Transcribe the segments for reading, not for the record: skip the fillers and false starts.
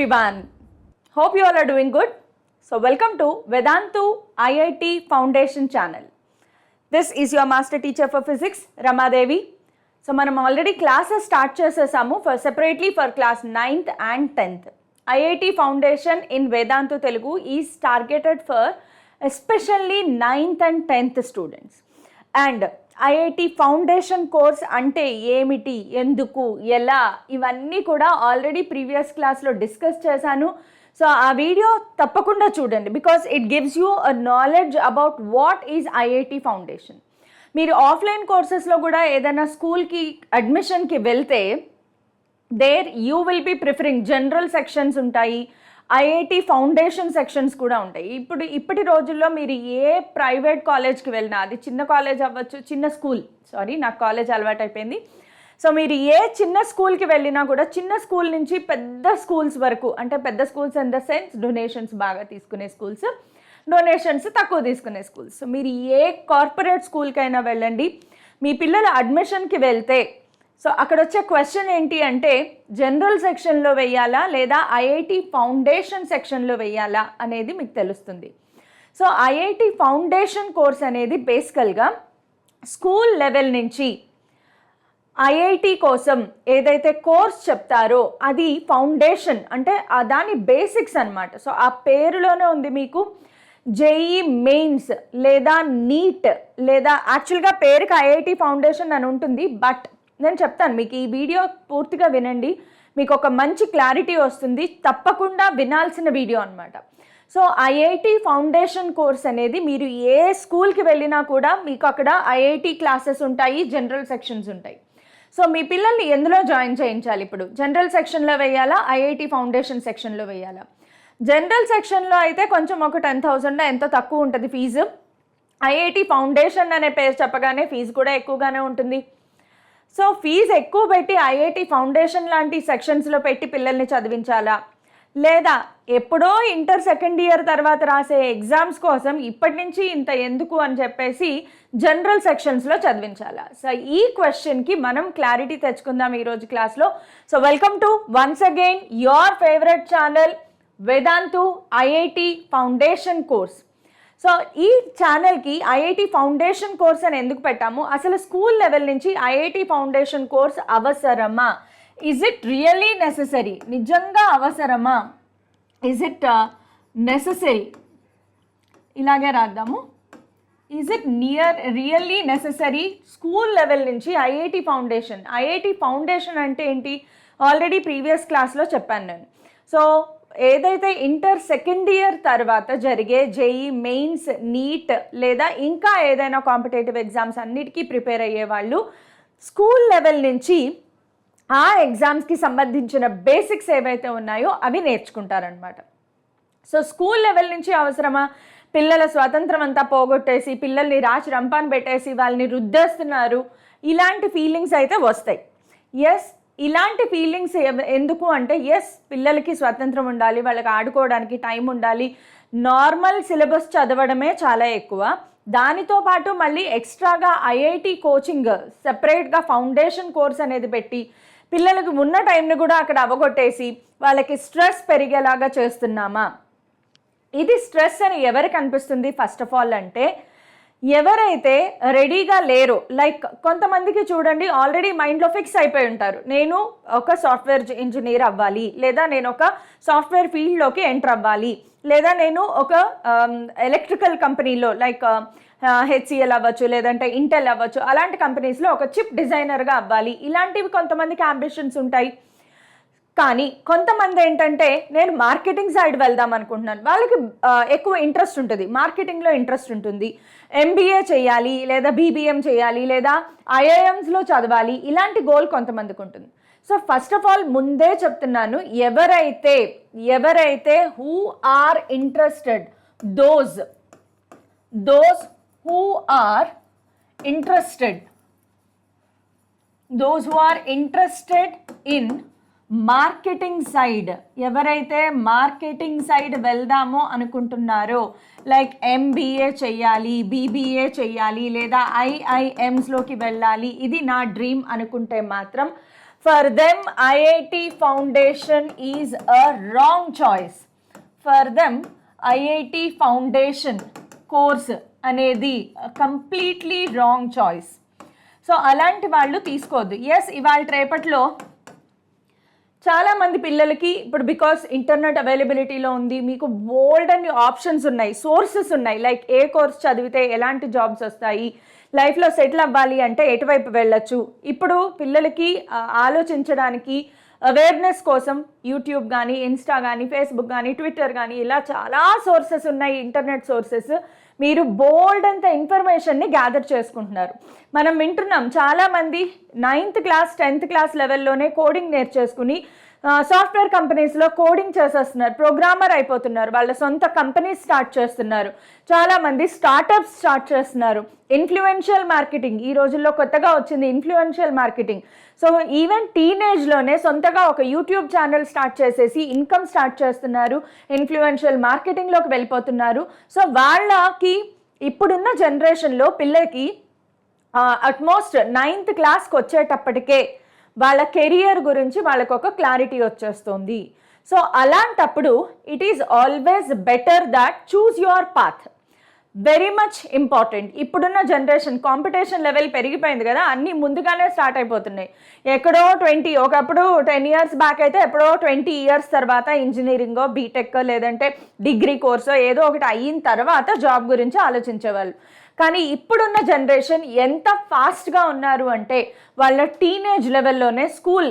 everyone. Hope you all are doing good. So welcome to Vedantu IIT Foundation channel. This is your master teacher for physics, Ramadevi. So మనం already classes start చేసేసాము separately for class 9th and 10th. IIT Foundation in Vedantu Telugu is targeted for especially 9th and 10th students. And IIT foundation course అంటే ఏమిటి, ఎందుకు, ఎలా, ఇవన్నీ కూడా already previous క్లాస్లో discuss చేశాను. సో ఆ వీడియో తప్పకుండా చూడండి, because it gives you a knowledge about what is IIT foundation. మీరు ఆఫ్లైన్ కోర్సెస్లో కూడా ఏదైనా స్కూల్కి అడ్మిషన్కి వెళ్తే there you will be preferring general sections ఉంటాయి, ఐఐటి ఫౌండేషన్ సెక్షన్స్ కూడా ఉంటాయి. ఇప్పటి రోజుల్లో మీరు ఏ ప్రైవేట్ కాలేజ్కి వెళ్ళినా, అది చిన్న కాలేజ్ అవ్వచ్చు, చిన్న స్కూల్, నాకు కాలేజ్ అలవాటు అయిపోయింది. సో మీరు ఏ చిన్న స్కూల్కి వెళ్ళినా కూడా చిన్న స్కూల్ నుంచి పెద్ద స్కూల్స్ వరకు, అంటే పెద్ద schools in the sense donations బాగా తీసుకునే స్కూల్స్, డొనేషన్స్ తక్కువ తీసుకునే స్కూల్స్. సో మీరు ఏ కార్పొరేట్ స్కూల్కైనా వెళ్ళండి, మీ పిల్లల అడ్మిషన్కి వెళ్తే సో అక్కడ వచ్చే క్వశ్చన్ ఏంటి అంటే జనరల్ సెక్షన్లో వెయ్యాలా లేదా ఐఐటి ఫౌండేషన్ సెక్షన్లో వెయ్యాలా అనేది మీకు తెలుస్తుంది. సో ఐఐటి ఫౌండేషన్ కోర్స్ అనేది బేసికల్గా స్కూల్ లెవెల్ నుంచి ఐఐటి కోసం ఏదైతే కోర్స్ చెప్తారో అది ఫౌండేషన్, అంటే దాని బేసిక్స్ అన్నమాట. సో ఆ పేరులోనే ఉంది మీకు జేఈ మెయిన్స్ లేదా నీట్, లేదా యాక్చువల్గా పేరుకి ఐఐటి ఫౌండేషన్ అని ఉంటుంది, బట్ నేను చెప్తాను మీకు, ఈ వీడియో పూర్తిగా వినండి, మీకు ఒక మంచి క్లారిటీ వస్తుంది, తప్పకుండా వినాల్సిన వీడియో అనమాట. సో ఐఐటి ఫౌండేషన్ కోర్స్ అనేది మీరు ఏ స్కూల్కి వెళ్ళినా కూడా మీకు అక్కడ ఐఐటి క్లాసెస్ ఉంటాయి, జనరల్ సెక్షన్స్ ఉంటాయి. సో మీ పిల్లల్ని ఎందులో జాయిన్ చేయించాలి, ఇప్పుడు జనరల్ సెక్షన్లో వేయాలా, ఐఐటి ఫౌండేషన్ సెక్షన్లో వేయాలా? జనరల్ సెక్షన్లో అయితే కొంచెం ఒక 10,000 ఎంతో తక్కువ ఉంటుంది ఫీజు. ఐఐటి ఫౌండేషన్ అనే పేరు చెప్పగానే ఫీజు కూడా ఎక్కువగానే ఉంటుంది. సో ఫీజు ఎక్కువ పెట్టి ఐఐటి ఫౌండేషన్ లాంటి సెక్షన్స్లో పెట్టి పిల్లల్ని చదివించాలా, లేదా ఎప్పుడో ఇంటర్ సెకండ్ ఇయర్ తర్వాత రాసే ఎగ్జామ్స్ కోసం ఇప్పటి నుంచి ఇంత ఎందుకు అని చెప్పేసి జనరల్ సెక్షన్స్లో చదివించాలా? సో ఈ క్వశ్చన్కి మనం క్లారిటీ తెచ్చుకుందాం ఈరోజు క్లాస్లో. So welcome to once again your favourite channel Vedantu IIT foundation course. So ఈ ఛానల్కి ఐఐటి ఫౌండేషన్ కోర్స్ అని ఎందుకు పెట్టాము, అసలు స్కూల్ లెవెల్ నుంచి ఐఐటి ఫౌండేషన్ కోర్స్ అవసరమా, ఈజ్ ఇట్ రియల్లీ నెససరీ, నిజంగా అవసరమా, ఈజ్ ఇట్ నెససరీ, ఇలాగే రాద్దాము, is it really necessary school level నుంచి ఐఐటి ఫౌండేషన్. ఐఐటి ఫౌండేషన్ అంటే ఏంటి, ఆల్రెడీ ప్రీవియస్ క్లాస్లో చెప్పాను నేను. సో ఏదైతే ఇంటర్ సెకండ్ ఇయర్ తర్వాత జరిగే జేఈ మెయిన్స్, నీట్ లేదా ఇంకా ఏదైనా కాంపిటేటివ్ ఎగ్జామ్స్ అన్నిటికీ ప్రిపేర్ అయ్యే వాళ్ళు స్కూల్ లెవెల్ నుంచి ఆ ఎగ్జామ్స్కి సంబంధించిన బేసిక్స్ ఏవైతే ఉన్నాయో అవి నేర్చుకుంటారనమాట. సో స్కూల్ లెవెల్ నుంచి అవసరమా, పిల్లల స్వాతంత్రం అంతా పోగొట్టేసి పిల్లల్ని రాచి రంపాన్ పెట్టేసి వాళ్ళని రుద్దేస్తున్నారు, ఇలాంటి ఫీలింగ్స్ అయితే వస్తాయి. ఎస్, ఇలాంటి ఫీలింగ్స్ ఎందుకు అంటే, ఎస్ పిల్లలకి స్వతంత్రం ఉండాలి, వాళ్ళకి ఆడుకోవడానికి టైం ఉండాలి, నార్మల్ సిలబస్ చదవడమే చాలా ఎక్కువ, దానితో పాటు మళ్ళీ ఎక్స్ట్రాగా ఐఐటి కోచింగ్ సెపరేట్గా ఫౌండేషన్ కోర్స్ అనేది పెట్టి పిల్లలకు ఉన్న టైంని కూడా అక్కడ అవగొట్టేసి వాళ్ళకి స్ట్రెస్ పెరిగేలాగా చేస్తున్నామా? ఇది స్ట్రెస్ అని ఎవరికి అనిపిస్తుంది ఫస్ట్ ఆఫ్ ఆల్ అంటే, ఎవరైతే రెడీగా లేరో, లైక్ కొంతమందికి చూడండి ఆల్రెడీ మైండ్లో ఫిక్స్ అయిపోయి ఉంటారు, నేను ఒక సాఫ్ట్వేర్ ఇంజనీర్ అవ్వాలి, లేదా నేను ఒక సాఫ్ట్వేర్ ఫీల్డ్లోకి ఎంటర్ అవ్వాలి, లేదా నేను ఒక ఎలక్ట్రికల్ కంపెనీలో లైక్ హెచ్సిఎల్ అవ్వచ్చు, లేదంటే ఇంటెల్ అవ్వచ్చు, అలాంటి కంపెనీస్లో ఒక చిప్ డిజైనర్గా అవ్వాలి, ఇలాంటివి కొంతమందికి అంబిషన్స్ ఉంటాయి. కానీ కొంతమంది ఏంటంటే నేను మార్కెటింగ్ సైడ్ వెళ్దాం అనుకుంటున్నాను, వాళ్ళకి ఎక్కువ ఇంట్రెస్ట్ ఉంటుంది, మార్కెటింగ్లో ఇంట్రెస్ట్ ఉంటుంది, ఎంబీఏ చేయాలి లేదా బీబీఎం చేయాలి లేదా ఐఐఎమ్స్లో చదవాలి, ఇలాంటి గోల్ కొంతమందికి ఉంటుంది. సో ఫస్ట్ ఆఫ్ ఆల్ ముందే చెప్తున్నాను, ఎవరైతే who are interested, those who are interested in marketing side, ఎవరైతే మార్కెటింగ్ సైడ్ వెళ్దామో అనుకుంటున్నారో, లైక్ ఎంబీఏ చేయాలి, బీబీఏ చేయాలి లేదా ఐఐఎమ్స్లోకి వెళ్ళాలి, ఇది నా డ్రీమ్ అనుకుంటే మాత్రం For them, IIT Foundation is a wrong choice. For them, IIT Foundation course అనేది కంప్లీట్లీ రాంగ్ చాయిస్. సో అలాంటి వాళ్ళు తీసుకోవద్దు. ఎస్, ఇవాళ రేపట్లో చాలామంది పిల్లలకి ఇప్పుడు బికాస్ ఇంటర్నెట్ అవైలబిలిటీలో ఉంది, మీకు బోల్డ్ అన్ని ఆప్షన్స్ ఉన్నాయి, సోర్సెస్ ఉన్నాయి. లైక్ ఏ కోర్స్ చదివితే ఎలాంటి జాబ్స్ వస్తాయి, లైఫ్లో సెటిల్ అవ్వాలి అంటే ఎటువైపు వెళ్ళొచ్చు. ఇప్పుడు పిల్లలకి ఆలోచించడానికి అవేర్నెస్ కోసం యూట్యూబ్ కానీ, ఇన్స్టా కానీ, ఫేస్బుక్ కానీ, ట్విట్టర్ కానీ ఇలా చాలా సోర్సెస్ ఉన్నాయి, ఇంటర్నెట్ సోర్సెస్. మీరు బోల్డ్ అంత ఇన్ఫర్మేషన్ని గ్యాదర్ చేసుకుంటున్నారు. మనం వింటున్నాం చాలామంది 9th క్లాస్ 10th క్లాస్ లెవెల్లోనే కోడింగ్ నేర్చేసుకుని సాఫ్ట్వేర్ కంపెనీస్లో కోడింగ్ చేసేస్తున్నారు, ప్రోగ్రామర్ అయిపోతున్నారు, వాళ్ళ సొంత కంపెనీస్ స్టార్ట్ చేస్తున్నారు, చాలామంది స్టార్టప్స్ స్టార్ట్ చేస్తున్నారు. ఇన్ఫ్లుయెన్షియల్ మార్కెటింగ్ ఈ రోజుల్లో కొత్తగా వచ్చింది, ఇన్ఫ్లుయెన్షియల్ మార్కెటింగ్. సో ఈవెన్ టీనేజ్లోనే సొంతగా ఒక యూట్యూబ్ ఛానల్ స్టార్ట్ చేసేసి ఇన్కమ్ స్టార్ట్ చేస్తున్నారు, ఇన్ఫ్లుయెన్షియల్ మార్కెటింగ్లోకి వెళ్ళిపోతున్నారు. సో వాళ్ళకి ఇప్పుడున్న జనరేషన్లో పిల్లలకి అట్మోస్ట్ 9th క్లాస్కి వచ్చేటప్పటికే వాళ్ళ కెరియర్ గురించి వాళ్ళకు ఒక క్లారిటీ వచ్చేస్తుంది. సో అలాంటప్పుడు it is always better that choose your path. Very much important. ఇప్పుడున్న జనరేషన్ కాంపిటీషన్ లెవెల్ పెరిగిపోయింది కదా, అన్నీ ముందుగానే స్టార్ట్ అయిపోతున్నాయి. ఎక్కడో 20, ఒకప్పుడు 10 years బ్యాక్ అయితే ఎప్పుడో 20 years తర్వాత ఇంజనీరింగో, బీటెక్ లేదంటే డిగ్రీ కోర్సో ఏదో ఒకటి అయిన తర్వాత జాబ్ గురించి ఆలోచించేవాళ్ళు. కానీ ఇప్పుడున్న జనరేషన్ ఎంత ఫాస్ట్గా ఉన్నారు అంటే వాళ్ళ టీనేజ్ లెవెల్లోనే school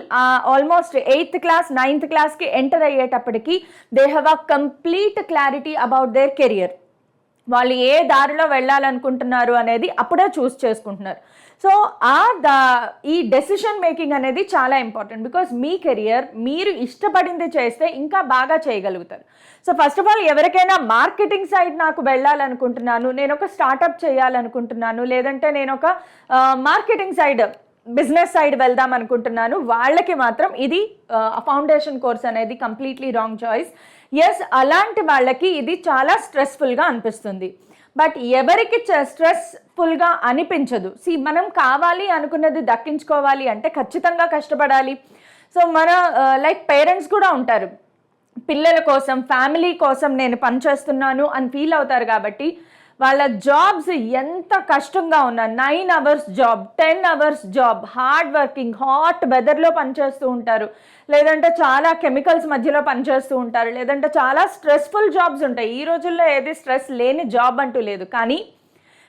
almost 8th class 9th క్లాస్కి ఎంటర్ అయ్యేటప్పటికి they have a complete clarity about their career. వాళ్ళు ఏ దారిలో వెళ్ళాలనుకుంటున్నారు అనేది అప్పుడే చూస్ చేసుకుంటున్నారు. సో ఈ డెసిషన్ మేకింగ్ అనేది చాలా ఇంపార్టెంట్. బికాస్ మీ కెరియర్ మీరు ఇష్టపడింది చేస్తే ఇంకా బాగా చేయగలుగుతారు. సో ఫస్ట్ ఆఫ్ ఆల్ ఎవరికైనా మార్కెటింగ్ సైడ్ నాకు వెళ్ళాలనుకుంటున్నాను, నేను ఒక స్టార్టప్ చేయాలనుకుంటున్నాను, లేదంటే నేను ఒక మార్కెటింగ్ సైడ్ బిజినెస్ సైడ్ వెళ్దాం అనుకుంటున్నాను, వాళ్ళకి మాత్రం ఇది ఫౌండేషన్ కోర్స్ అనేది కంప్లీట్లీ రాంగ్ చాయిస్. ఎస్, అలాంటి వాళ్ళకి ఇది చాలా స్ట్రెస్ఫుల్గా అనిపిస్తుంది. బట్ ఎవరికి స్ట్రెస్ఫుల్గా అనిపించదు. మనం కావాలి అనుకున్నది దక్కించుకోవాలి అంటే ఖచ్చితంగా కష్టపడాలి. సో మన లైక్ పేరెంట్స్ కూడా ఉంటారు, పిల్లల కోసం ఫ్యామిలీ కోసం నేను పనిచేస్తున్నాను అని ఫీల్ అవుతారు. కాబట్టి వాళ్ళ జాబ్స్ ఎంత కష్టంగా ఉన్నా 9 hours job, 10 hours job, hard working, hot వెదర్లో పనిచేస్తూ ఉంటారు, లేదంటే చాలా కెమికల్స్ మధ్యలో పనిచేస్తూ ఉంటారు, లేదంటే చాలా స్ట్రెస్ఫుల్ జాబ్స్ ఉంటాయి. ఈ రోజుల్లో ఏది స్ట్రెస్ లేని జాబ్ అంటూ లేదు. కానీ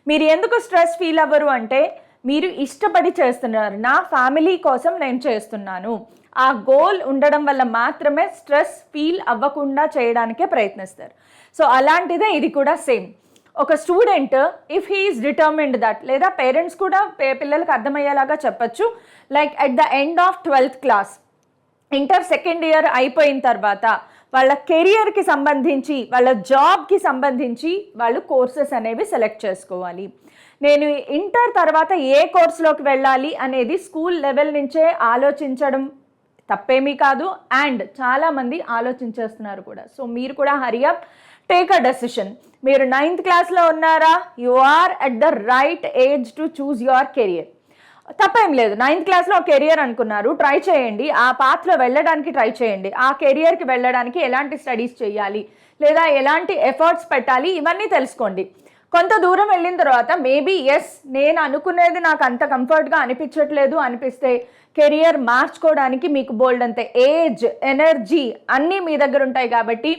మీరు ఎందుకు స్ట్రెస్ ఫీల్ అవ్వరు అంటే మీరు ఇష్టపడి చేస్తున్నారు. నా ఫ్యామిలీ కోసం నేను చేస్తున్నాను, ఆ గోల్ ఉండడం వల్ల మాత్రమే స్ట్రెస్ ఫీల్ అవ్వకుండా చేయడానికే ప్రయత్నిస్తారు. సో అలాంటిదే ఇది కూడా సేమ్. ఒక student if he is determined that, లేదా పేరెంట్స్ కూడా పిల్లలకు అర్థమయ్యేలాగా చెప్పచ్చు, like at the end of 12th class inter 2nd year అయిపోయిన తర్వాత వాళ్ళ కెరియర్కి సంబంధించి వాళ్ళ జాబ్కి సంబంధించి వాళ్ళు కోర్సెస్ అనేవి సెలెక్ట్ చేసుకోవాలి. నేను ఇంటర్ తర్వాత ఏ కోర్సులోకి వెళ్ళాలి అనేది స్కూల్ లెవెల్ నుంచే ఆలోచించడం తప్పేమీ కాదు, అండ్ చాలామంది ఆలోచించేస్తున్నారు కూడా. సో మీరు కూడా హరియప్, టేక్ అ డెసిషన్. మీరు 9th క్లాస్లో ఉన్నారా, you are at the right age to choose your career. తప్పేం లేదు. 9th క్లాస్లో కెరియర్ అనుకున్నారు, ట్రై చేయండి, ఆ పాత్లో వెళ్ళడానికి ట్రై చేయండి. ఆ కెరియర్కి వెళ్ళడానికి ఎలాంటి స్టడీస్ చేయాలి, లేదా ఎలాంటి ఎఫర్ట్స్ పెట్టాలి, ఇవన్నీ తెలుసుకోండి. కొంత దూరం వెళ్ళిన తర్వాత మేబీ ఎస్ నేను అనుకునేది నాకు అంత కంఫర్ట్గా అనిపించట్లేదు అనిపిస్తే కెరియర్ మార్చుకోవడానికి మీకు బోల్డ్ అంతే ఏజ్, ఎనర్జీ అన్నీ మీ దగ్గర ఉంటాయి. కాబట్టి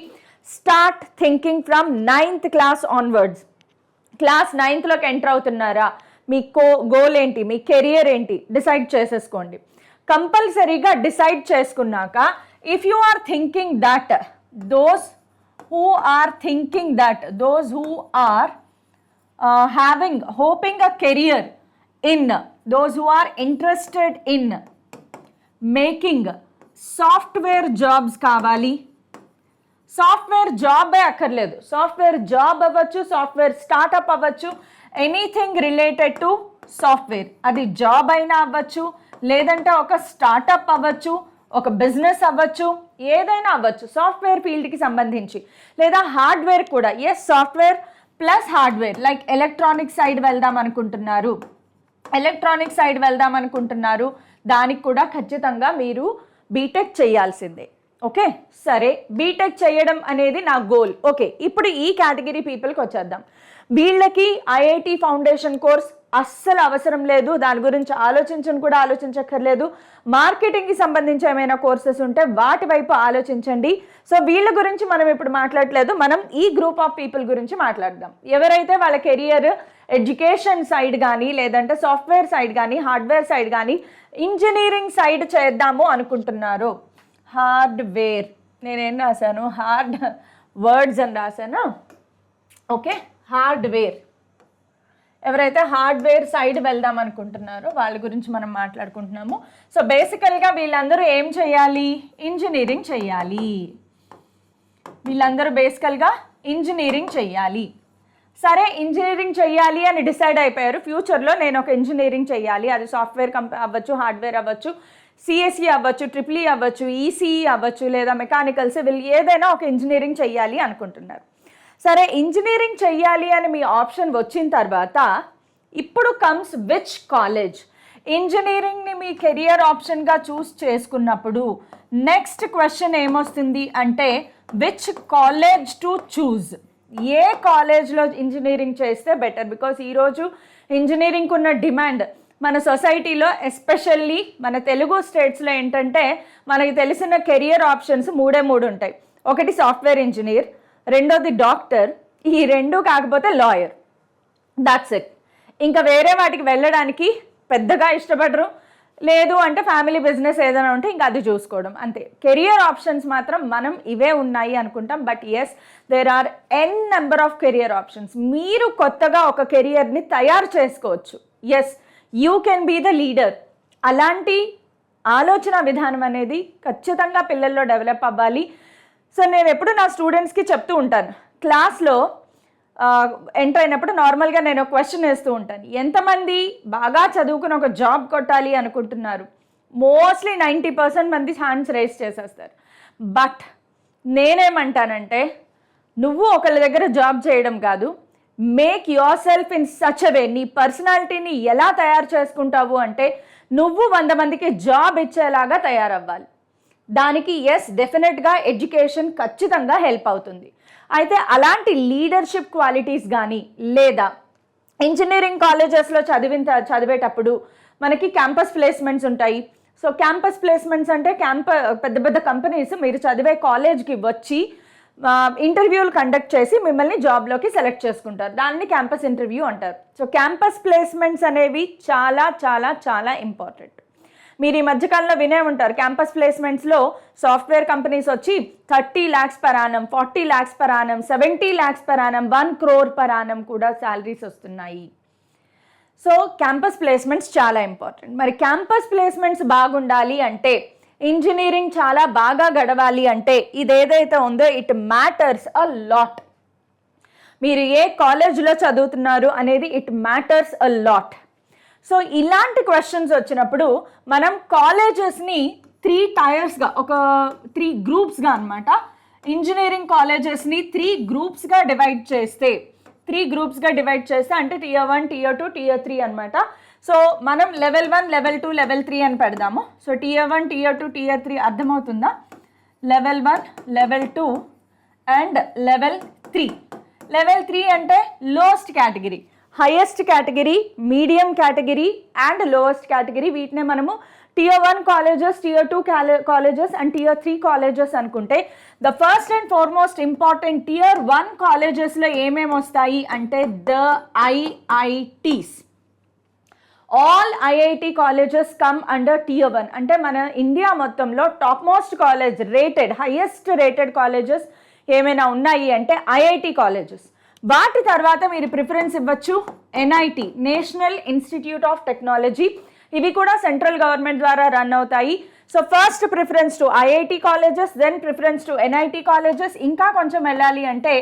start thinking from 9th class onwards. Class 9thలోకి ఎంటర్ అవుతున్నారా, మీ గోల్ ఏంటి, మీ కెరియర్ ఏంటి డిసైడ్ చేసేసుకోండి. కంపల్సరీగా డిసైడ్ చేసుకున్నాక if you are thinking that those who are hoping a career in, those who are interested in making software jobs కావాలి. Software జాబే అక్కర్లేదు, సాఫ్ట్వేర్ జాబ్ అవ్వచ్చు, సాఫ్ట్వేర్ స్టార్టప్ అవ్వచ్చు, ఎనీథింగ్ రిలేటెడ్ టు సాఫ్ట్వేర్. అది job అయినా అవ్వచ్చు, లేదంటే ఒక స్టార్టప్ అవ్వచ్చు, ఒక బిజినెస్ అవ్వచ్చు, ఏదైనా అవ్వచ్చు సాఫ్ట్వేర్ ఫీల్డ్కి సంబంధించి, లేదా హార్డ్వేర్ కూడా. Yes, software plus hardware. Like electronic side వెళ్దాం అనుకుంటున్నారు, దానికి కూడా ఖచ్చితంగా మీరు బీటెక్ చేయాల్సిందే. ఓకే, సరే, బీటెక్ చేయడం అనేది నా గోల్. ఓకే, ఇప్పుడు ఈ కేటగిరీ పీపుల్కి వచ్చేద్దాం. వీళ్ళకి ఐఐటి ఫౌండేషన్ కోర్స్ అస్సలు అవసరం లేదు, దాని గురించి ఆలోచించక్కర్లేదు. మార్కెటింగ్కి సంబంధించి ఏమైనా కోర్సెస్ ఉంటే వాటి వైపు ఆలోచించండి. సో వీళ్ళ గురించి మనం ఇప్పుడు మాట్లాడలేదు, మనం ఈ గ్రూప్ ఆఫ్ పీపుల్ గురించి మాట్లాడదాం. ఎవరైతే వాళ్ళ కెరియర్ ఎడ్యుకేషన్ సైడ్ కానీ, లేదంటే సాఫ్ట్వేర్ సైడ్ కానీ, హార్డ్వేర్ సైడ్ కానీ, ఇంజనీరింగ్ సైడ్ చేద్దాము అనుకుంటున్నారో. హార్డ్వేర్ నేనేం రాశాను, హార్డ్ వర్డ్స్ అని రాశాను. ఓకే, హార్డ్వేర్, ఎవరైతే హార్డ్వేర్ సైడ్ వెళ్దాం అనుకుంటున్నారో వాళ్ళ గురించి మనం మాట్లాడుకుంటున్నాము. సో బేసికల్గా వీళ్ళందరూ ఏం చేయాలి, ఇంజనీరింగ్ చేయాలి. వీళ్ళందరూ బేసికల్గా ఇంజనీరింగ్ చేయాలి. సరే, ఇంజనీరింగ్ చేయాలి అని డిసైడ్ అయిపోయారు. ఫ్యూచర్లో నేను ఒక ఇంజనీరింగ్ చేయాలి, అది సాఫ్ట్వేర్ అవ్వచ్చు, హార్డ్వేర్ అవ్వచ్చు, సిఎస్ఈ అవ్వచ్చు, ట్రిపుల్ అవ్వచ్చు, ఈసీఈ అవ్వచ్చు, లేదా మెకానికల్, సివిల్, ఏదైనా ఒక ఇంజనీరింగ్ చేయాలి అనుకుంటున్నారు. సరే, ఇంజనీరింగ్ చెయ్యాలి అని మీ ఆప్షన్ వచ్చిన తర్వాత ఇప్పుడు కమ్స్ విచ్ కాలేజ్. ఇంజనీరింగ్ని మీ కెరియర్ ఆప్షన్గా చూస్ చేసుకున్నప్పుడు నెక్స్ట్ క్వశ్చన్ ఏమొస్తుంది అంటే విచ్ కాలేజ్ టు చూజ్. ఏ కాలేజ్లో ఇంజనీరింగ్ చేస్తే బెటర్? బికాస్ ఈరోజు ఇంజనీరింగ్కి ఉన్న డిమాండ్ మన సొసైటీలో, ఎస్పెషల్లీ మన తెలుగు స్టేట్స్లో ఏంటంటే మనకి తెలిసిన కెరియర్ ఆప్షన్స్ మూడే ఉంటాయి. ఒకటి సాఫ్ట్వేర్ ఇంజనీర్, రెండోది డాక్టర్, ఈ రెండు కాకపోతే లాయర్. That's it. ఇంకా వేరే వాటికి వెళ్ళడానికి పెద్దగా ఇష్టపడరు. లేదు అంటే ఫ్యామిలీ బిజినెస్ ఏదైనా ఉంటే ఇంకా అది చూసుకోవడం, అంతే. కెరియర్ ఆప్షన్స్ మాత్రం మనం ఇవే ఉన్నాయి అనుకుంటాం. But yes, there are n number of career options. మీరు కొత్తగా ఒక కెరియర్ని తయారు చేసుకోవచ్చు. Yes, you can be the leader. అలాంటి ఆలోచన విధానం అనేది ఖచ్చితంగా పిల్లల్లో డెవలప్ అవ్వాలి. సో నేను ఎప్పుడు నా స్టూడెంట్స్కి చెప్తూ ఉంటాను, క్లాస్లో ఎంటర్ అయినప్పుడు నార్మల్గా నేను క్వశ్చన్ వేస్తూ ఉంటాను, ఎంతమంది బాగా చదువుకుని ఒక జాబ్ కొట్టాలి అనుకుంటున్నారు? మోస్ట్లీ 90% మంది హ్యాండ్స్ రేస్ చేసేస్తారు. బట్ నేనేమంటానంటే, నువ్వు ఒకళ్ళ దగ్గర జాబ్ చేయడం కాదు, make yourself in such a way. నీ పర్సనాలిటీని ఎలా తయారు చేసుకుంటావు అంటే నువ్వు 100 మందికి జాబ్ ఇచ్చేలాగా తయారవ్వాలి. దానికి ఎస్, డెఫినెట్గా ఎడ్యుకేషన్ ఖచ్చితంగా హెల్ప్ అవుతుంది. అయితే అలాంటి లీడర్షిప్ క్వాలిటీస్ కానీ, లేదా ఇంజనీరింగ్ కాలేజెస్లో చదివేటప్పుడు మనకి క్యాంపస్ ప్లేస్మెంట్స్ ఉంటాయి. సో క్యాంపస్ ప్లేస్మెంట్స్ అంటే పెద్ద పెద్ద కంపెనీస్ మీరు చదివే కాలేజ్కి వచ్చి ఇంటర్వ్యూలు కండక్ట్ చేసి మిమ్మల్ని జాబ్లోకి సెలెక్ట్ చేసుకుంటారు. దాన్ని క్యాంపస్ ఇంటర్వ్యూ అంటారు. సో క్యాంపస్ ప్లేస్మెంట్స్ అనేవి చాలా చాలా చాలా ఇంపార్టెంట్. మీరు ఈ మధ్యకాలంలో వినే ఉంటారు, క్యాంపస్ ప్లేస్మెంట్స్లో సాఫ్ట్వేర్ కంపెనీస్ వచ్చి 30 lakhs per annum, 40 lakhs per annum, 70 lakhs per annum, 1 crore per annum కూడా శాలరీస్ వస్తున్నాయి. సో క్యాంపస్ ప్లేస్మెంట్స్ చాలా ఇంపార్టెంట్. మరి క్యాంపస్ ప్లేస్మెంట్స్ బాగుండాలి అంటే, ఇంజనీరింగ్ చాలా బాగా గడవాలి అంటే, ఇదేదైతే ఉందో ఇట్ మ్యాటర్స్ అ లాట్. మీరు ఏ కాలేజ్లో చదువుతున్నారు అనేది it matters a lot. So ఇలాంటి క్వశ్చన్స్ వచ్చినప్పుడు మనం కాలేజెస్ని 3 టైర్స్గా, ఒక 3 గ్రూప్స్గా అనమాట, ఇంజనీరింగ్ కాలేజెస్ని 3 గ్రూప్స్గా డివైడ్ చేస్తే అంటే Tier 1, Tier 2, Tier 3 అనమాట. సో మనం Level 1, Level 2, Level 3 అని పెడదాము. సో Tier 1, Tier 2, Tier 3 అర్థమవుతుందా? Level 1, Level 2 and Level 3. Level 3 అంటే lowest category, highest category, medium category and lowest category. వీటినే మనము Tier 1 colleges, Tier 2 colleges and Tier 3 colleges అనుకుంటే, the first and foremost important Tier 1 కాలేజెస్లో ఏమేమి వస్తాయి అంటే the IITs. All IIT colleges come under Tier 1. అంటే మన ఇండియా మొత్తంలో top most college, rated, highest rated colleges ఏమైనా ఉన్నాయి అంటే ఐఐటి కాలేజెస్. వాటి తర్వాత మీరు ప్రిఫరెన్స్ ఇవ్వచ్చు NIT, national institute of technology. ఇవి కూడా సెంట్రల్ గవర్నమెంట్ ద్వారా రన్ అవుతాయి. So first preference to IIT colleges, then preference to NIT colleges. ఇంకా కొంచెం వెళ్ళాలి అంటే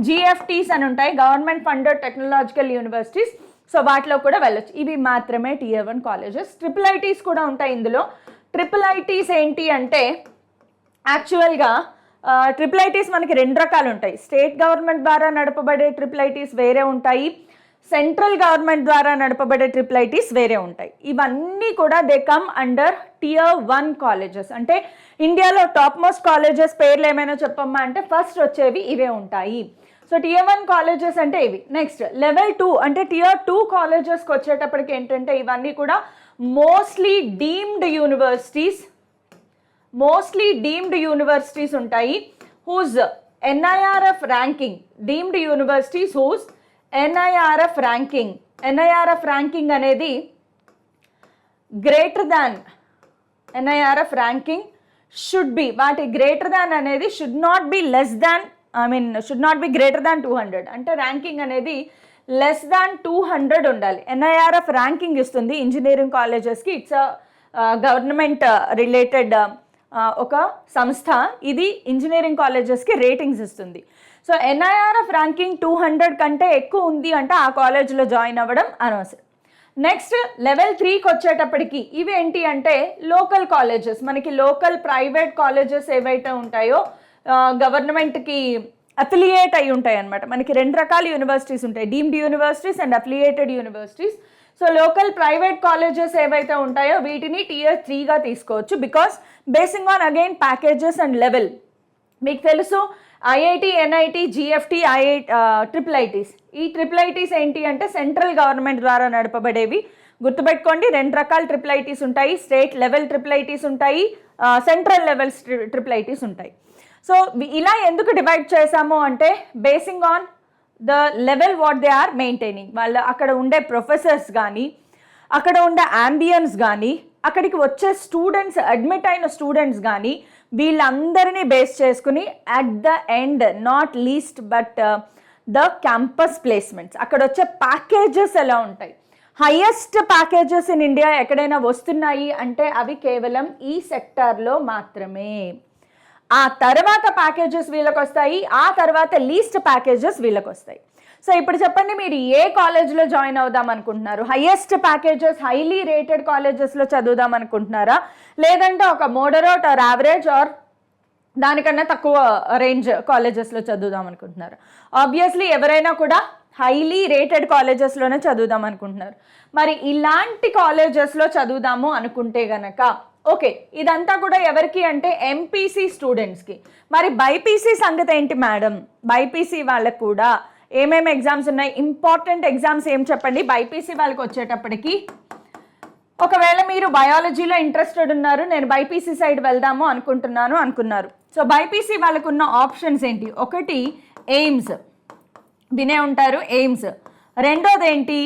జిఎఫ్టీస్ అని ఉంటాయి, government funded technological universities. So వాటిలో కూడా వెళ్ళొచ్చు. ఇవి మాత్రమే Tier 1 కాలేజెస్. ట్రిపుల్ ఐటీస్ కూడా ఉంటాయి ఇందులో. ట్రిపుల్ ఐటీస్ ఏంటి అంటే యాక్చువల్గా ట్రిపుల్ ఐటీస్ మనకి 2 రకాలు ఉంటాయి. స్టేట్ గవర్నమెంట్ ద్వారా నడపబడే ట్రిపుల్ ఐటీస్ వేరే ఉంటాయి, సెంట్రల్ గవర్నమెంట్ ద్వారా నడపబడే ట్రిపుల్ ఐటీస్ వేరే ఉంటాయి. ఇవన్నీ కూడా they come under Tier 1 colleges. అంటే ఇండియాలో టాప్ మోస్ట్ కాలేజెస్ పేర్లు ఏమైనా చెప్పమ్మా అంటే ఫస్ట్ వచ్చేవి ఇవే ఉంటాయి. సో Tier 1 కాలేజెస్ అంటే ఇవి. నెక్స్ట్ లెవెల్ 2 అంటే Tier 2 కాలేజెస్కి వచ్చేటప్పటికి ఏంటంటే ఇవన్నీ కూడా మోస్ట్లీ డీమ్డ్ యూనివర్సిటీస్ ఉంటాయి. Whose NIRF ranking, deemed universities whose NIRF ranking అనేది greater than NIRF ranking should be, వాటి గ్రేటర్ దాన్ అనేది should not be greater than 200. అంటే ర్యాంకింగ్ అనేది లెస్ దాన్ 200 ఉండాలి. NIRF ర్యాంకింగ్ ఇస్తుంది ఇంజనీరింగ్ కాలేజెస్కి. ఇట్స్ గవర్నమెంట్ రిలేటెడ్ ఒక సంస్థ. ఇది ఇంజనీరింగ్ కాలేజెస్కి రేటింగ్స్ ఇస్తుంది. సో NIRF ర్యాంకింగ్ 200 కంటే ఎక్కువ ఉంది అంటే ఆ కాలేజ్లో జాయిన్ అవ్వడం అనవసరం. నెక్స్ట్ లెవెల్ 3కి వచ్చేటప్పటికి ఇవి ఏంటి అంటే లోకల్ కాలేజెస్. మనకి లోకల్ ప్రైవేట్ కాలేజెస్ ఏవైతే ఉంటాయో గవర్నమెంట్కి అఫిలియేట్ అయి ఉంటాయి అనమాట. మనకి 2 రకాల యూనివర్సిటీస్ ఉంటాయి, deemed universities and affiliated universities. So local private colleges ఏవైతే ఉంటాయో వీటిని Tier 3గా తీసుకోవచ్చు. Because basing on again packages and level. మీకు తెలుసు IIT, NIT, GFT, triple ITs. ఈ ట్రిపుల్ ఐటీస్ ఏంటి అంటే సెంట్రల్ గవర్నమెంట్ ద్వారా నడపబడేవి. గుర్తుపెట్టుకోండి, 2 రకాల ట్రిపుల్ ఐటీస్ ఉంటాయి. స్టేట్ లెవెల్ ట్రిపుల్ ఐటీస్ ఉంటాయి, సెంట్రల్ లెవెల్ ట్రిపుల్ ఐటీస్ ఉంటాయి. సో ఇలా ఎందుకు డివైడ్ చేశాము అంటే basing on the level what they are maintaining. వాళ్ళు అక్కడ ఉండే ప్రొఫెసర్స్ కానీ, అక్కడ ఉండే అంబియన్స్ కానీ, అక్కడికి వచ్చే స్టూడెంట్స్, అడ్మిట్ అయిన స్టూడెంట్స్ కానీ, వీళ్ళందరినీ బేస్ చేసుకుని at the end not least but the campus placements, అక్కడ వచ్చే ప్యాకేజెస్ ఎలా ఉంటాయి. హైయెస్ట్ ప్యాకేజెస్ ఇన్ ఇండియా ఎక్కడైనా వస్తున్నాయి అంటే అవి కేవలం ఈ సెక్టార్లో మాత్రమే. ఆ తర్వాత ప్యాకేజెస్ వీళ్ళకి వస్తాయి, ఆ తర్వాత లీస్ట్ ప్యాకేజెస్ వీళ్ళకి వస్తాయి. సో ఇప్పుడు చెప్పండి, మీరు ఏ కాలేజ్లో జాయిన్ అవుదాం అనుకుంటున్నారు? హైయెస్ట్ ప్యాకేజెస్, హైలీ రేటెడ్ కాలేజెస్లో చదువుదాం అనుకుంటున్నారా, లేదంటే ఒక మోడరేట్ ఆర్ యావరేజ్ ఆర్ దానికన్నా తక్కువ రేంజ్ కాలేజెస్లో చదువుదాం అనుకుంటున్నారు? ఆబ్వియస్లీ ఎవరైనా కూడా హైలీ రేటెడ్ కాలేజెస్లోనే చదువుదాం అనుకుంటున్నారు. మరి ఇలాంటి కాలేజెస్లో చదువుదాము అనుకుంటే గనక ఓకే, ఇదంతా కూడా ఎవరికి అంటే MPC స్టూడెంట్స్కి. మరి బైపీసీ సంగతి ఏంటి మేడం? బైపీసీ వాళ్ళకు కూడా ఏమేమి ఎగ్జామ్స్ ఉన్నాయి, ఇంపార్టెంట్ ఎగ్జామ్స్ ఏం చెప్పండి. బైపీసీ వాళ్ళకి వచ్చేటప్పటికి ఒకవేళ మీరు బయాలజీలో ఇంట్రెస్టెడ్ ఉన్నారు, నేను బైపీసీ సైడ్ వెళ్దాము అనుకున్నారు. సో బైపీసీ వాళ్ళకు ఉన్న ఆప్షన్స్ ఏంటి? ఒకటి ఎయిమ్స్, వినే ఉంటారు ఎయిమ్స్. రెండోది ఏంటి?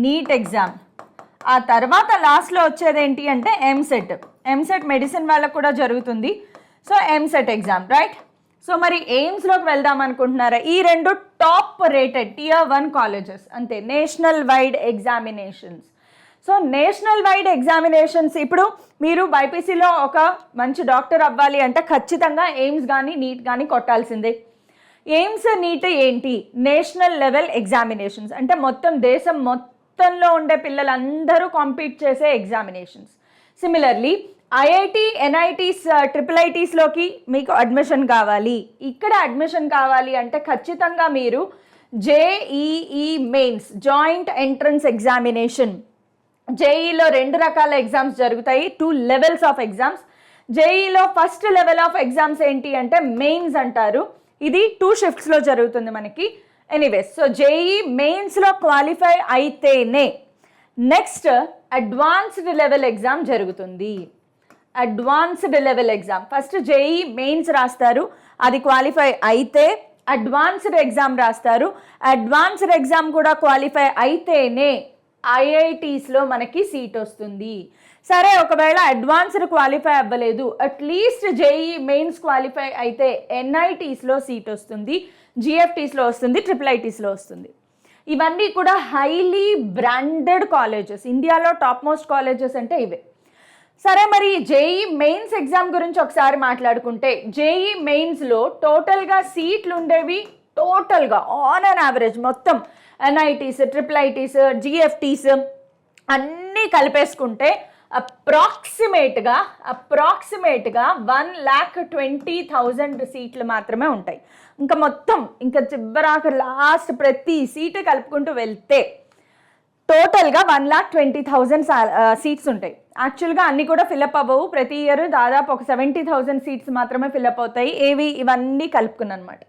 NEET exam. ఆ తర్వాత లాస్ట్లో వచ్చేది ఏంటి అంటే ఎంసెట్ మెడిసిన్ వాళ్ళకు కూడా జరుగుతుంది. So EAMCET exam, right? So మరి ఎయిమ్స్లోకి వెళ్దాం అనుకుంటున్నారా? ఈ 2 టాప్ రేటెడ్ Tier 1 కాలేజెస్ అంతే, national wide examinations. So national wide examinations, ఇప్పుడు మీరు బైపీసీలో ఒక మంచి డాక్టర్ అవ్వాలి అంటే ఖచ్చితంగా ఎయిమ్స్ కానీ నీట్ కానీ కొట్టాల్సిందే. ఎయిమ్స్ నీట్ ఏంటి? నేషనల్ లెవెల్ ఎగ్జామినేషన్స్, అంటే మొత్తం దేశం మొత్తంలో ఉండే పిల్లలందరూ కాంపీట్ చేసే examinations. Similarly IIT, NITs, triple ఐటీస్లోకి మీకు అడ్మిషన్ కావాలి. ఇక్కడ అడ్మిషన్ కావాలి అంటే ఖచ్చితంగా మీరు JEE mains, joint entrance examination. జేఈలో 2 రకాల ఎగ్జామ్స్ జరుగుతాయి, 2 లెవెల్స్ ఆఫ్ ఎగ్జామ్స్. జేఈలో ఫస్ట్ లెవెల్ ఆఫ్ ఎగ్జామ్స్ ఏంటి అంటే మెయిన్స్ అంటారు. ఇది 2 షిఫ్ట్స్లో జరుగుతుంది మనకి. ఎనీవేస్, సో JEE మెయిన్స్లో క్వాలిఫై అయితేనే నెక్స్ట్ అడ్వాన్స్డ్ లెవెల్ ఎగ్జామ్ జరుగుతుంది. Advanced level exam first JEE mains రాస్తారు, అది క్వాలిఫై అయితే అడ్వాన్స్డ్ ఎగ్జామ్ రాస్తారు. అడ్వాన్స్డ్ ఎగ్జామ్ కూడా క్వాలిఫై అయితేనే IITsలో మనకి సీట్ వస్తుంది. సరే, ఒకవేళ అడ్వాన్స్డ్ క్వాలిఫై అవ్వలేదు, అట్లీస్ట్ JEE మెయిన్స్ క్వాలిఫై అయితే NITsలో సీట్ వస్తుంది, GFTsలో వస్తుంది, ట్రిపుల్ ఐటీస్లో వస్తుంది. ఇవన్నీ కూడా హైలీ బ్రాండెడ్ కాలేజెస్. ఇండియాలో టాప్ మోస్ట్ కాలేజెస్ అంటే ఇవే. సరే, మరి JEE మెయిన్స్ ఎగ్జామ్ గురించి ఒకసారి మాట్లాడుకుంటే JEE మెయిన్స్లో టోటల్గా సీట్లు ఉండేవి, టోటల్గా ఆన్ అన్ యావరేజ్ మొత్తం NITs, ట్రిపుల్ ఐటీస్, GFTs అన్నీ కలిపేసుకుంటే అప్రాక్సిమేట్గా 1,20,000 సీట్లు మాత్రమే ఉంటాయి. ఇంకా మొత్తం ఇంకా చివరాకు లాస్ట్ ప్రతి సీటు కలుపుకుంటూ వెళ్తే టోటల్గా 1,20,000 సీట్స్ ఉంటాయి. యాక్చువల్గా అన్నీ కూడా ఫిల్అప్ అవ్వవు. ప్రతి ఇయర్ దాదాపు ఒక 70,000 సీట్స్ మాత్రమే ఫిల్అప్ అవుతాయి. ఇవన్నీ కలుపుకుని అనమాట.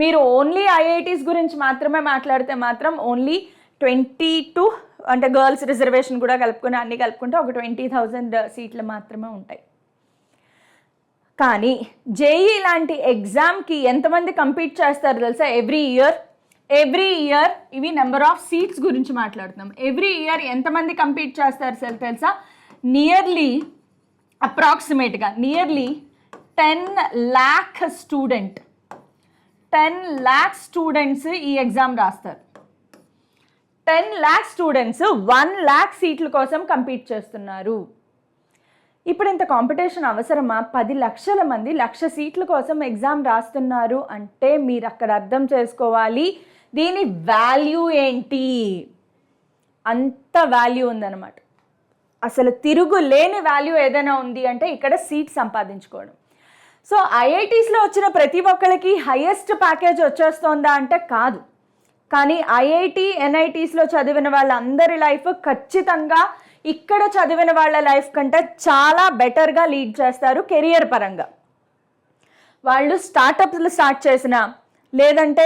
మీరు ఓన్లీ ఐఐటీస్ గురించి మాత్రమే మాట్లాడితే మాత్రం ఓన్లీ 22 అంటే గర్ల్స్ రిజర్వేషన్ కూడా కలుపుకుని అన్నీ కలుపుకుంటే ఒక 20,000 సీట్లు మాత్రమే ఉంటాయి. కానీ జేఈ లాంటి ఎగ్జామ్కి ఎంతమంది కంపీట్ చేస్తారు తెలుసా? ఎవ్రీ ఇయర్ ఇవి నెంబర్ ఆఫ్ సీట్స్ గురించి మాట్లాడుతున్నాం. ఎవ్రీ ఇయర్ ఎంతమంది కంపీట్ చేస్తారు తెలుసా? అప్రాక్సిమేట్గా నియర్లీ 10 lakh స్టూడెంట్స్ ఈ ఎగ్జామ్ రాస్తారు. 10 lakh స్టూడెంట్స్ 1 lakh సీట్ల కోసం కంపీట్ చేస్తున్నారు. ఇప్పుడు ఇంత కాంపిటీషన్ అవసరమా? 10 లక్షల మంది 1,00,000 సీట్ల కోసం ఎగ్జామ్ రాస్తున్నారు అంటే మీరు అక్కడ అర్థం చేసుకోవాలి దీని వాల్యూ ఏంటి. అంత వాల్యూ ఉందన్నమాట. అసలు తిరుగులేని వాల్యూ ఏదైనా ఉంది అంటే ఇక్కడ సీట్ సంపాదించుకోవడం. సో ఐఐటీస్లో వచ్చిన ప్రతి ఒక్కరికి హైయెస్ట్ ప్యాకేజ్ వచ్చేస్తోందా అంటే కాదు. కానీ ఐఐటి ఎన్ఐటీస్లో చదివిన వాళ్ళందరి లైఫ్ ఖచ్చితంగా ఇక్కడ చదివిన వాళ్ళ లైఫ్ కంటే చాలా బెటర్గా లీడ్ చేస్తారు కెరియర్ పరంగా. వాళ్ళు స్టార్టప్లు స్టార్ట్ చేసిన లేదంటే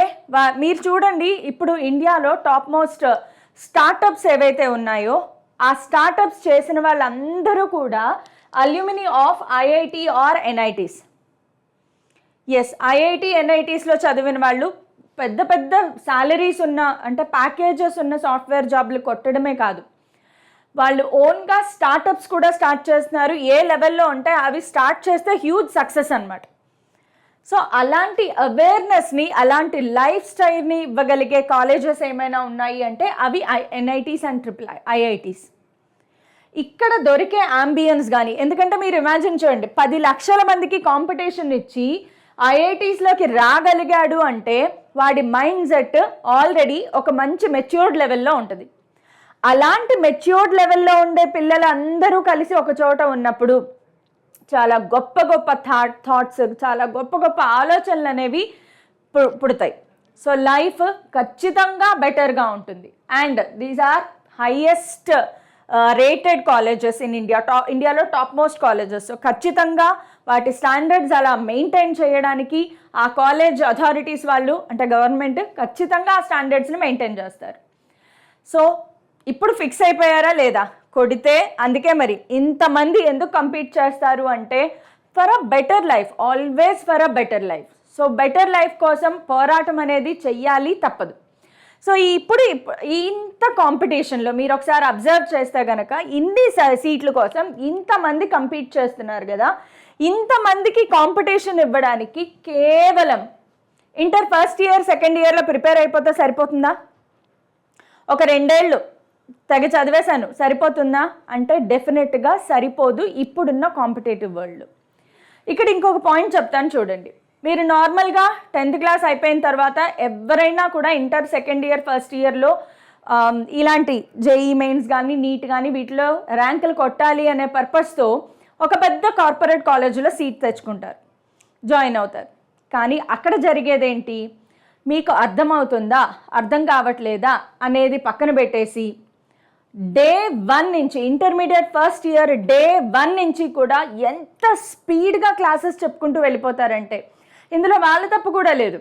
మీరు చూడండి ఇప్పుడు ఇండియాలో టాప్ మోస్ట్ స్టార్టప్స్ ఏవైతే ఉన్నాయో ఆ స్టార్టప్స్ చేసిన వాళ్ళందరూ కూడా alumni of IIT or NITs. Yes, IIT ఎన్ఐటీస్లో చదివిన వాళ్ళు పెద్ద పెద్ద శాలరీస్ ఉన్న అంటే ప్యాకేజెస్ ఉన్న సాఫ్ట్వేర్ జాబ్లు కొట్టడమే కాదు, వాళ్ళు ఓన్గా స్టార్టప్స్ కూడా స్టార్ట్ చేస్తున్నారు. ఏ లెవెల్లో ఉంటే అవి స్టార్ట్ చేస్తే హ్యూజ్ సక్సెస్ అనమాట. సో అలాంటి అవేర్నెస్ని అలాంటి లైఫ్ స్టైల్ని ఇవ్వగలిగే కాలేజెస్ ఏమైనా ఉన్నాయి అంటే అవి ఎన్ఐటీస్ అండ్ ఐఐటీస్. ఇక్కడ దొరికే అంబియన్స్ కానీ, ఎందుకంటే మీరు ఇమాజిన్ చేయండి 10 లక్షల మందికి కాంపిటీషన్ ఇచ్చి ఐఐటీస్లోకి రాగలిగాడు అంటే వాడి మైండ్ సెట్ ఆల్రెడీ ఒక మంచి మెచ్యూర్డ్ లెవెల్లో ఉంటుంది. అలాంటి మెచ్యూర్డ్ లెవెల్లో ఉండే పిల్లలందరూ కలిసి ఒక చోట ఉన్నప్పుడు చాలా గొప్ప గొప్ప థాట్స్ చాలా గొప్ప గొప్ప ఆలోచనలు అనేవి పుడతాయి. సో లైఫ్ ఖచ్చితంగా బెటర్గా ఉంటుంది. And these are highest rated colleges in ఇండియాలో టాప్ మోస్ట్ కాలేజెస్. సో ఖచ్చితంగా వాటి స్టాండర్డ్స్ అలా మెయింటైన్ చేయడానికి ఆ కాలేజ్ అథారిటీస్ వాళ్ళు అంటే గవర్నమెంట్ ఖచ్చితంగా ఆ స్టాండర్డ్స్ని మెయింటైన్ చేస్తారు. సో ఇప్పుడు ఫిక్స్ అయిపోయారా లేదా? కొడితే అందుకే మరి ఇంతమంది ఎందుకు కంపీట్ చేస్తారు అంటే for a better life, always for a better life. So better life కోసం పోరాటం అనేది చెయ్యాలి, తప్పదు. సో ఇప్పుడు ఇంత కాంపిటీషన్లో మీరు ఒకసారి అబ్జర్వ్ చేస్తే కనుక ఇన్ని సీట్ల కోసం ఇంతమంది కంపీట్ చేస్తున్నారు కదా. ఇంతమందికి కాంపిటీషన్ ఇవ్వడానికి కేవలం ఇంటర్ ఫస్ట్ ఇయర్ సెకండ్ ఇయర్లో ప్రిపేర్ అయిపోతే సరిపోతుందా? ఒక 2 ఏళ్ళు తెగ చదివేశాను సరిపోతుందా అంటే డెఫినెట్గా సరిపోదు ఇప్పుడున్న కాంపిటేటివ్ వరల్డ్. ఇక్కడ ఇంకొక పాయింట్ చెప్తాను చూడండి. మీరు నార్మల్గా 10th క్లాస్ అయిపోయిన తర్వాత ఎవరైనా కూడా ఇంటర్ సెకండ్ ఇయర్ ఫస్ట్ ఇయర్లో ఇలాంటి జేఈ మెయిన్స్ కానీ నీట్ కానీ వీటిలో ర్యాంకులు కొట్టాలి అనే పర్పస్తో ఒక పెద్ద కార్పొరేట్ కాలేజీలో సీట్ తెచ్చుకుంటారు, జాయిన్ అవుతారు. కానీ అక్కడ జరిగేదేంటి? మీకు అర్థమవుతుందా అర్థం కావట్లేదా అనేది పక్కన పెట్టేసి డే 1 నుంచి ఇంటర్మీడియట్ ఫస్ట్ ఇయర్ డే 1 నుంచి కూడా ఎంత స్పీడ్గా క్లాసెస్ చెప్పుకుంటూ వెళ్ళిపోతారంటే ఇందులో వాళ్ళ తప్పు కూడా లేదు.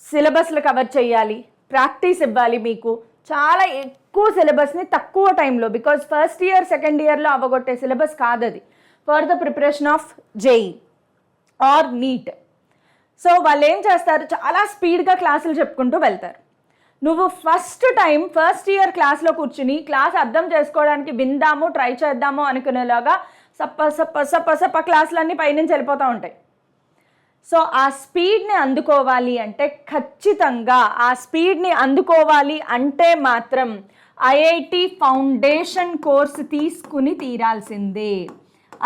సిలబస్లు కవర్ చేయాలి, ప్రాక్టీస్ ఇవ్వాలి, మీకు చాలా ఎక్కువ సిలబస్ని తక్కువ టైంలో, బికాజ్ ఫస్ట్ ఇయర్ సెకండ్ ఇయర్లో అవ్వగొట్టే సిలబస్ కాదు అది for the preparation of JEE or NEET. So వాళ్ళు ఏం చేస్తారు, చాలా స్పీడ్గా క్లాసులు చెప్పుకుంటూ వెళ్తారు. నువ్వు ఫస్ట్ ఇయర్ క్లాస్లో కూర్చుని క్లాస్ అర్థం చేసుకోవడానికి విందాము ట్రై చేద్దాము అనుకునేలాగా సప్ప క్లాసులన్నీ పైనుంచి వెళ్ళిపోతూ ఉంటాయి. సో ఆ స్పీడ్ని అందుకోవాలి అంటే ఖచ్చితంగా ఆ స్పీడ్ని అందుకోవాలి అంటే మాత్రం ఐఐటి ఫౌండేషన్ కోర్స్ తీసుకుని తీరాల్సిందే.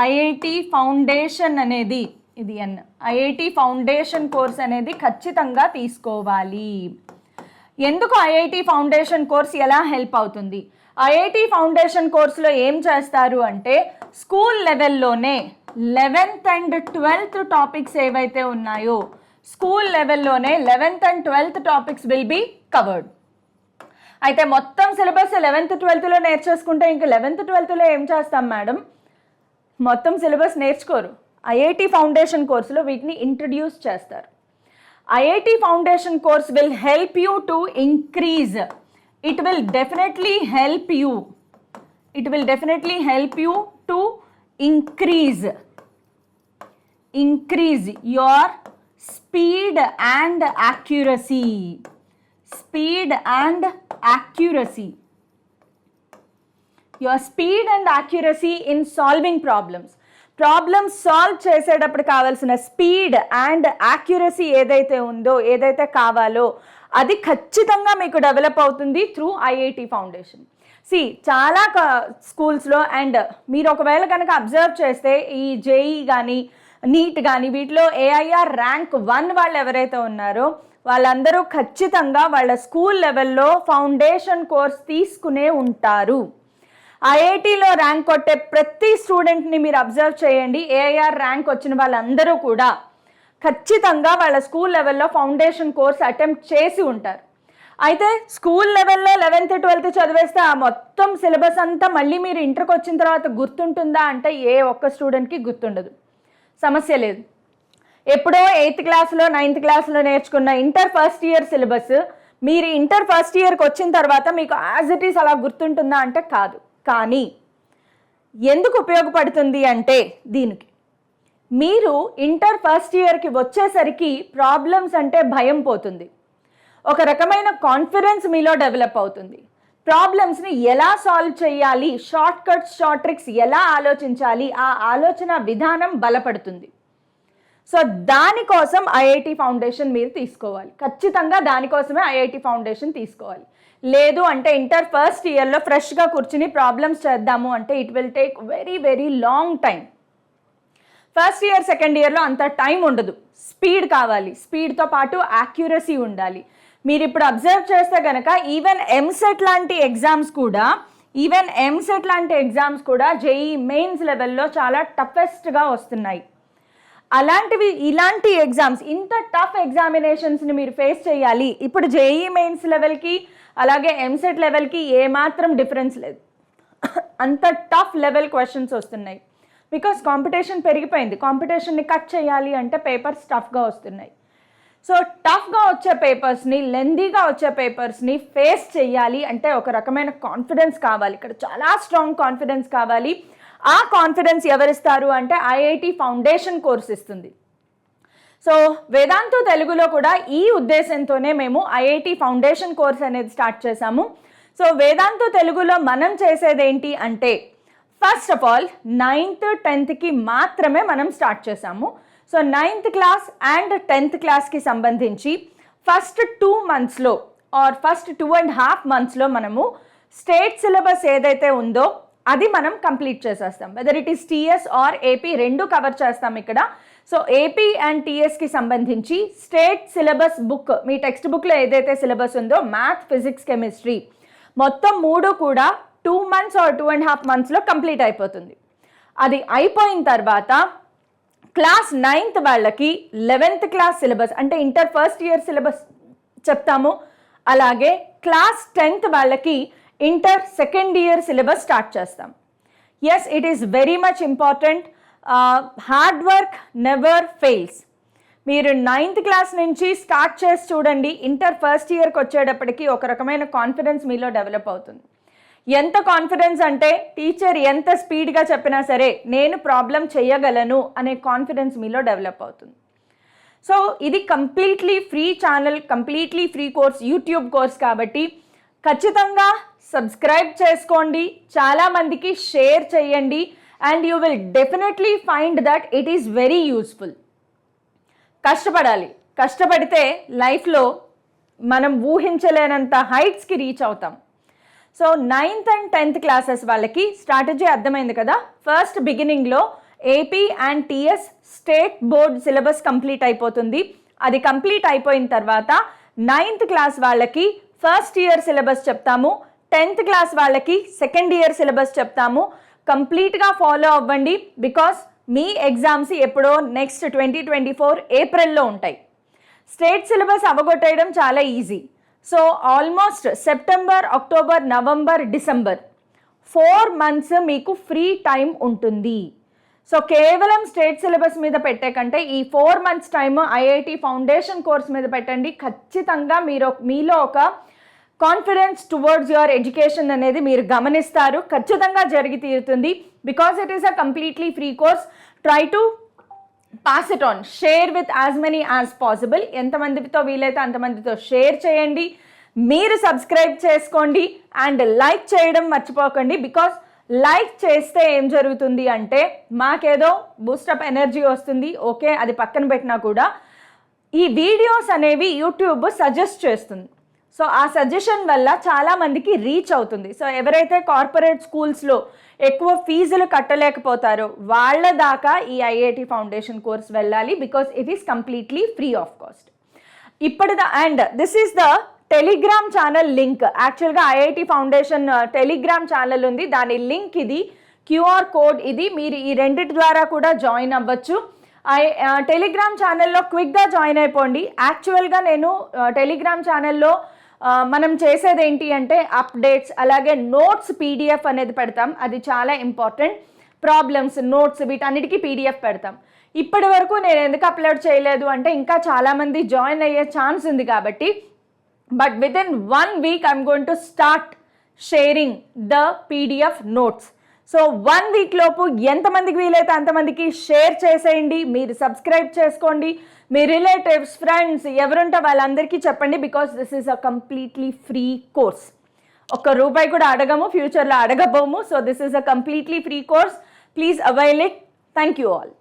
ఐఐటి ఫౌండేషన్ అనేది ఐఐటి ఫౌండేషన్ కోర్స్ అనేది ఖచ్చితంగా తీసుకోవాలి. ఎందుకు ఐఐటి ఫౌండేషన్ కోర్స్ ఎలా హెల్ప్ అవుతుంది? ఐఐటి ఫౌండేషన్ కోర్సులో ఏం చేస్తారు అంటే స్కూల్ లెవెల్లోనే 11th and 12th టాపిక్స్ ఏవైతే ఉన్నాయో స్కూల్ లెవెల్లోనే 11th and 12th topics will be covered. అయితే మొత్తం సిలబస్ 11th 12thలో నేర్చేసుకుంటే ఇంకా 11th 12thలో ఏం చేస్తాం మేడం? మొత్తం సిలబస్ నేర్చుకోరు. ఐఐటి ఫౌండేషన్ కోర్సులో వీటిని ఇంట్రడ్యూస్ చేస్తారు. IIT foundation course will help you to increase. It will definitely help you. It will definitely help you to increase your speed and accuracy. Speed and accuracy. Your speed and accuracy in solving problems. Problems solve చేసేటప్పుడు కావాల్సిన speed and accuracy ఏదైతే ఉందో, ఏదైతే కావాలో అది ఖచ్చితంగా మీకు develop అవుతుంది త్రూ ఐఐటి ఫౌండేషన్. చాలా స్కూల్స్లో అండ్ మీరు ఒకవేళ కనుక అబ్జర్వ్ చేస్తే ఈ జేఈ కానీ నీట్ కానీ వీటిలో ఏఐఆర్ ర్యాంక్ 1 వాళ్ళు ఎవరైతే ఉన్నారో వాళ్ళందరూ ఖచ్చితంగా వాళ్ళ స్కూల్ లెవెల్లో ఫౌండేషన్ కోర్స్ తీసుకునే ఉంటారు. ఐఐటిలో ర్యాంక్ కొట్టే ప్రతి స్టూడెంట్ని మీరు అబ్జర్వ్ చేయండి, ఏఐఆర్ ర్యాంక్ వచ్చిన వాళ్ళందరూ కూడా ఖచ్చితంగా వాళ్ళ స్కూల్ లెవెల్లో ఫౌండేషన్ కోర్స్ అటెంప్ట్ చేసి ఉంటారు. అయితే స్కూల్ లెవెల్లో 11th 12th చదివేస్తే ఆ మొత్తం సిలబస్ అంతా మళ్ళీ మీరు ఇంటర్కి వచ్చిన తర్వాత గుర్తుంటుందా అంటే ఏ ఒక్క స్టూడెంట్కి గుర్తుండదు. సమస్య లేదు. ఎప్పుడో 8th క్లాస్లో 9th క్లాస్లో నేర్చుకున్న ఇంటర్ ఫస్ట్ ఇయర్ సిలబస్ మీరు ఇంటర్ ఫస్ట్ ఇయర్కి వచ్చిన తర్వాత మీకు యాజ్ ఇట్ ఈస్ అలా గుర్తుంటుందా అంటే కాదు. కానీ ఎందుకు ఉపయోగపడుతుంది అంటే దీనికి మీరు ఇంటర్ ఫస్ట్ ఇయర్కి వచ్చేసరికి ప్రాబ్లమ్స్ అంటే భయం పోతుంది. ఒక రకమైన కాన్ఫిడెన్స్ మీలో డెవలప్ అవుతుంది. ప్రాబ్లమ్స్ని ఎలా సాల్వ్ చేయాలి, షార్ట్ కట్స్ షార్ట్ ట్రిక్స్ ఎలా ఆలోచించాలి, ఆ ఆలోచన విధానం బలపడుతుంది. సో దానికోసం ఐఐటి ఫౌండేషన్ మీరు తీసుకోవాలి. ఖచ్చితంగా దానికోసమే ఐఐటి ఫౌండేషన్ తీసుకోవాలి. లేదు అంటే ఇంటర్ ఫస్ట్ ఇయర్లో ఫ్రెష్గా కూర్చుని ప్రాబ్లమ్స్ చేద్దాము అంటే it will take very very long time. First year second ఇయర్లో అంత టైం ఉండదు. స్పీడ్ కావాలి, స్పీడ్తో పాటు యాక్యురసీ ఉండాలి. మీరు ఇప్పుడు అబ్జర్వ్ చేస్తే కనుక ఈవెన్ ఎంసెట్ లాంటి ఎగ్జామ్స్ కూడా జేఈ మెయిన్స్ లెవెల్లో చాలా టఫెస్ట్గా వస్తున్నాయి. ఇలాంటి ఎగ్జామ్స్, ఇంత టఫ్ ఎగ్జామినేషన్స్ని మీరు ఫేస్ చేయాలి. ఇప్పుడు జేఈ మెయిన్స్ లెవెల్కి అలాగే ఎంసెట్ లెవెల్కి ఏమాత్రం డిఫరెన్స్ లేదు. అంత టఫ్ లెవెల్ క్వశ్చన్స్ వస్తున్నాయి. బికాస్ కాంపిటీషన్ పెరిగిపోయింది. కాంపిటీషన్ని కట్ చేయాలి అంటే పేపర్స్ టఫ్గా వస్తున్నాయి. సో టఫ్గా వచ్చే పేపర్స్ని, లెందీగా వచ్చే పేపర్స్ని ఫేస్ చేయాలి అంటే ఒక రకమైన కాన్ఫిడెన్స్ కావాలి. ఇక్కడ చాలా స్ట్రాంగ్ కాన్ఫిడెన్స్ కావాలి. ఆ కాన్ఫిడెన్స్ ఎవరిస్తారు అంటే ఐఐటి ఫౌండేషన్ కోర్స్ ఇస్తుంది. సో వేదాంతు తెలుగులో కూడా ఈ ఉద్దేశంతోనే మేము ఐఐటి ఫౌండేషన్ కోర్స్ అనేది స్టార్ట్ చేశాము. సో వేదాంతు తెలుగులో మనం చేసేది ఏంటి అంటే ఫస్ట్ ఆఫ్ ఆల్ 9th 10thకి మాత్రమే మనం స్టార్ట్ చేశాము. So 9th class and 10th క్లాస్కి సంబంధించి ఫస్ట్ 2 monthsలో ఆర్ ఫస్ట్ 2.5 monthsలో మనము స్టేట్ సిలబస్ ఏదైతే ఉందో అది మనం కంప్లీట్ చేసేస్తాం. Whether it is TS are AP రెండు కవర్ చేస్తాం ఇక్కడ. సో ఏపీ అండ్ టీఎస్కి సంబంధించి స్టేట్ సిలబస్ బుక్, మీ టెక్స్ట్ బుక్లో ఏదైతే సిలబస్ ఉందో మ్యాథ్, ఫిజిక్స్, కెమిస్ట్రీ మొత్తం 3 కూడా 2 months ఆర్ 2.5 monthsలో కంప్లీట్ అయిపోతుంది. అది అయిపోయిన తర్వాత క్లాస్ 9th వాళ్ళకి 11th క్లాస్ సిలబస్ అంటే ఇంటర్ ఫస్ట్ ఇయర్ సిలబస్ చెప్తాము. అలాగే క్లాస్ 10th వాళ్ళకి inter second year syllabus start చేస్తాం. Yes, it is very much important. Hard work never fails. మీరు 9th క్లాస్ నుంచి స్టార్ట్ చేసి చూడండి, ఇంటర్ ఫస్ట్ ఇయర్కి వచ్చేటప్పటికి ఒక రకమైన కాన్ఫిడెన్స్ మీలో డెవలప్ అవుతుంది. ఎంత కాన్ఫిడెన్స్ అంటే టీచర్ ఎంత స్పీడ్గా చెప్పినా సరే నేను ప్రాబ్లం చేయగలను అనే కాన్ఫిడెన్స్ మీలో డెవలప్ అవుతుంది. సో ఇది completely free channel, completely free course, YouTube course కాబట్టి ఖచ్చితంగా సబ్స్క్రైబ్ చేసుకోండి, చాలామందికి షేర్ చేయండి and you will definitely find that it is very useful. కష్టపడాలి, కష్టపడితే లైఫ్లో మనం ఊహించలేనంత హైట్స్కి రీచ్ అవుతాం. So 9th and 10th classes వాళ్ళకి స్ట్రాటజీ అర్థమైంది కదా. ఫస్ట్ బిగినింగ్లో AP and TS state board syllabus complete అయిపోతుంది. అది కంప్లీట్ అయిపోయిన తర్వాత 9th క్లాస్ వాళ్ళకి ఫస్ట్ ఇయర్ సిలబస్ చెప్తాము, 10th క్లాస్ వాళ్ళకి సెకండ్ ఇయర్ సిలబస్ చెప్తాము. కంప్లీట్గా ఫాలో అవ్వండి. బికాస్ మీ ఎగ్జామ్స్ ఎప్పుడో నెక్స్ట్ 2024 ఏప్రిల్లో ఉంటాయి. స్టేట్ సిలబస్ అవగొట్టేయడం చాలా easy. So almost September, October, November, December 4 months మీకు ఫ్రీ టైం ఉంటుంది. సో కేవలం స్టేట్ సిలబస్ మీద పెట్టే కంటే ఈ 4 months time IIT foundation course మీద పెట్టండి. ఖచ్చితంగా మీలో ఒక కాన్ఫిడెన్స్ టువర్డ్స్ యువర్ ఎడ్యుకేషన్ అనేది మీరు గమనిస్తారు. ఖచ్చితంగా జరిగి తీరుతుంది. Because it is a completely free course. Try to pass it on, share with as many as possible. ఎంతమందితో వీలైతే అంతమందితో షేర్ చేయండి. మీరు సబ్స్క్రైబ్ చేసుకోండి అండ్ లైక్ చేయడం మర్చిపోకండి. బికాస్ లైక్ చేస్తే ఏం జరుగుతుంది అంటే మాకేదో బూస్టప్ ఎనర్జీ వస్తుంది. ఓకే, అది పక్కన పెట్టినా కూడా ఈ వీడియోస్ అనేవి యూట్యూబ్ సజెస్ట్ చేస్తుంది. సో ఆ సజెషన్ వల్ల చాలామందికి రీచ్ అవుతుంది. సో ఎవరైతే కార్పొరేట్ స్కూల్స్లో ఎక్కువ ఫీజులు కట్టలేకపోతారో వాళ్ళ దాకా ఈ ఐఐటి ఫౌండేషన్ కోర్స్ వెళ్ళాలి. Because it is completely free of cost. And this is the Telegram channel link. యాక్చువల్గా ఐఐటి ఫౌండేషన్ టెలిగ్రామ్ ఛానల్ ఉంది, దాని లింక్ ఇది, క్యూఆర్ కోడ్ ఇది. మీరు ఈ రెండింటి ద్వారా కూడా జాయిన్ అవ్వచ్చు. టెలిగ్రామ్ ఛానల్లో క్విక్గా జాయిన్ అయిపోండి. యాక్చువల్గా నేను టెలిగ్రామ్ ఛానల్లో మనం చేసేది ఏంటి అంటే అప్డేట్స్, అలాగే నోట్స్ పీడిఎఫ్ అనేది పెడతాం. అది చాలా ఇంపార్టెంట్. ప్రాబ్లమ్స్, నోట్స్, వీటన్నిటికీ పీడిఎఫ్ పెడతాం. ఇప్పటి వరకు నేను ఎందుకు అప్లోడ్ చేయలేదు అంటే ఇంకా చాలామంది జాయిన్ అయ్యే ఛాన్స్ ఉంది కాబట్టి. But within 1 week I'm going to start sharing the PDF notes. So 1 week లోపు ఎంతమందికి వీలైతే అంతమందికి షేర్ చేసేయండి. మీరు సబ్స్క్రైబ్ చేసుకోండి. మీ రిలేటివ్స్, ఫ్రెండ్స్ ఎవరుంటే వాళ్ళందరికీ చెప్పండి. Because this is a completely free course. ₹1 కూడా అడగము, ఫ్యూచర్లో అడగబోము. So this is a completely free course. Please avail it. Thank you all.